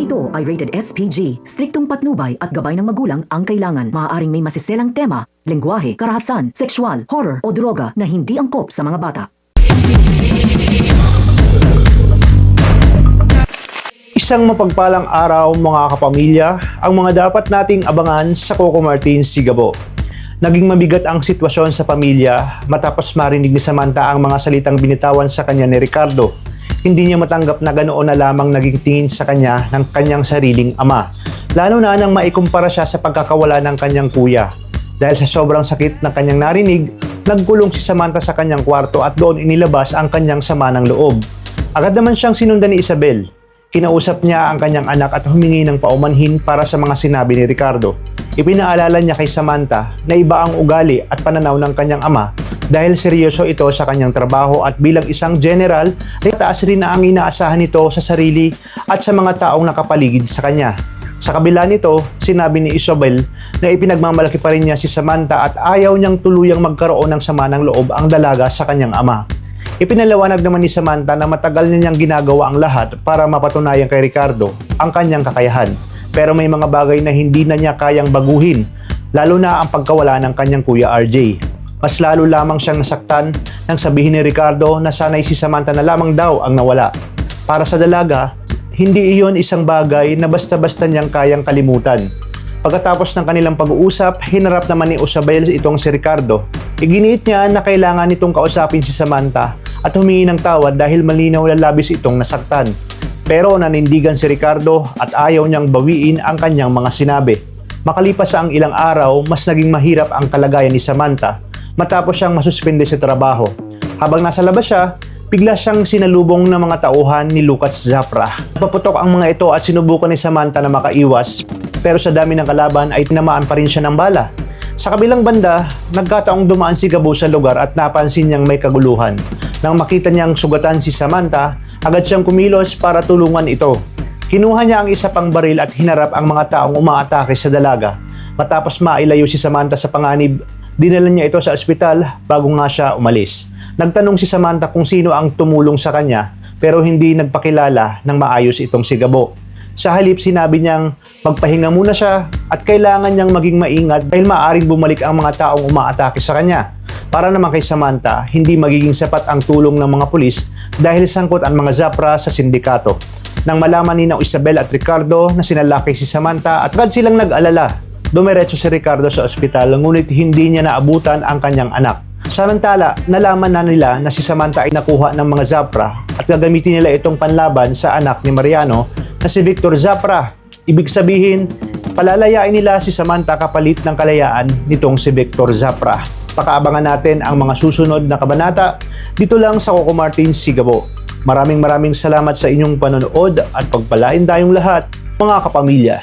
ito ay rated SPG. Striktong patnubay at gabay ng magulang ang kailangan. Maaaring may masiselang tema, lengguwahe, karahasan, sexual, horror o droga na hindi angkop sa mga bata. Isang mapagpalang araw mga kapamilya, ang mga dapat nating abangan sa Coco Martin Sigabo. Naging mabigat ang sitwasyon sa pamilya matapos marinig ni Samantha ang mga salitang binitawan sa kanya ni Ricardo. Hindi niya matanggap na ganoon na lamang naging tingin sa kanya ng kanyang sariling ama. Lalo na nang maikumpara siya sa pagkakawala ng kanyang kuya. Dahil sa sobrang sakit na kanyang narinig, nagkulong si Samantha sa kanyang kwarto at doon inilabas ang kanyang sama ng loob. Agad naman siyang sinundan ni Isabel. Kinausap niya ang kanyang anak at humingi ng paumanhin para sa mga sinabi ni Ricardo. Ipinaalala niya kay Samantha na iba ang ugali at pananaw ng kanyang ama dahil seryoso ito sa kanyang trabaho at bilang isang general ay taas rin na ang inaasahan nito sa sarili at sa mga taong nakapaligid sa kanya. Sa kabila nito, sinabi ni Isabel na ipinagmamalaki pa rin niya si Samantha at ayaw niyang tuluyang magkaroon ng sama ng loob ang dalaga sa kanyang ama. Ipinaliwanag naman ni Samantha na matagal na niyang ginagawa ang lahat para mapatunayan kay Ricardo ang kanyang kakayahan. Pero may mga bagay na hindi na niya kayang baguhin, lalo na ang pagkawala ng kanyang kuya RJ. Mas lalo lamang siyang nasaktan nang sabihin ni Ricardo na sanay si Samantha na lamang daw ang nawala. Para sa dalaga, hindi iyon isang bagay na basta-basta niyang kayang kalimutan. Pagkatapos ng kanilang pag-uusap, hinarap naman ni Isabel itong si Ricardo. Iginiit niya na kailangan nitong kausapin si Samantha at humingi ng tawad dahil malinaw na labis itong nasaktan. Pero nanindigan si Ricardo at ayaw niyang bawiin ang kanyang mga sinabi. Makalipas ang ilang araw, mas naging mahirap ang kalagayan ni Samantha matapos siyang masuspende sa trabaho. Habang nasa labas siya, bigla siyang sinalubong ng mga tauhan ni Lucas Zafra. Paputok ang mga ito at sinubukan ni Samantha na makaiwas, pero sa dami ng kalaban ay tinamaan pa rin siya ng bala. Sa kabilang banda, nagkataong dumaan si Gabo sa lugar at napansin niyang may kaguluhan. Nang makita niyang sugatan si Samantha, agad siyang kumilos para tulungan ito. Kinuha niya ang isa pang baril at hinarap ang mga taong umaatake sa dalaga. Matapos mailayo si Samantha sa panganib, dinala niya ito sa ospital bago nga siya umalis. Nagtanong si Samantha kung sino ang tumulong sa kanya pero hindi nagpakilala ng maayos itong si Gabo. Sa halip sinabi niyang magpahinga muna siya at kailangan niyang maging maingat dahil maaaring bumalik ang mga taong umaatake sa kanya. Para naman kay Samantha, hindi magiging sapat ang tulong ng mga pulis dahil sangkot ang mga Zafra sa sindikato. Nang malaman ni Isabel at Ricardo na sinalaki si Samantha at agad silang nag-alala, dumiretso si Ricardo sa ospital ngunit hindi niya naabutan ang kanyang anak. Samantala, nalaman na nila na si Samantha ay nakuha ng mga Zafra at gagamitin nila itong panlaban sa anak ni Mariano na si Victor Zafra. Ibig sabihin, palalayain nila si Samantha kapalit ng kalayaan nitong si Victor Zafra. Pakaabangan natin ang mga susunod na kabanata dito lang sa Coco Martin Sigabo. Maraming salamat sa inyong panonood at pagpalain tayong lahat, mga kapamilya.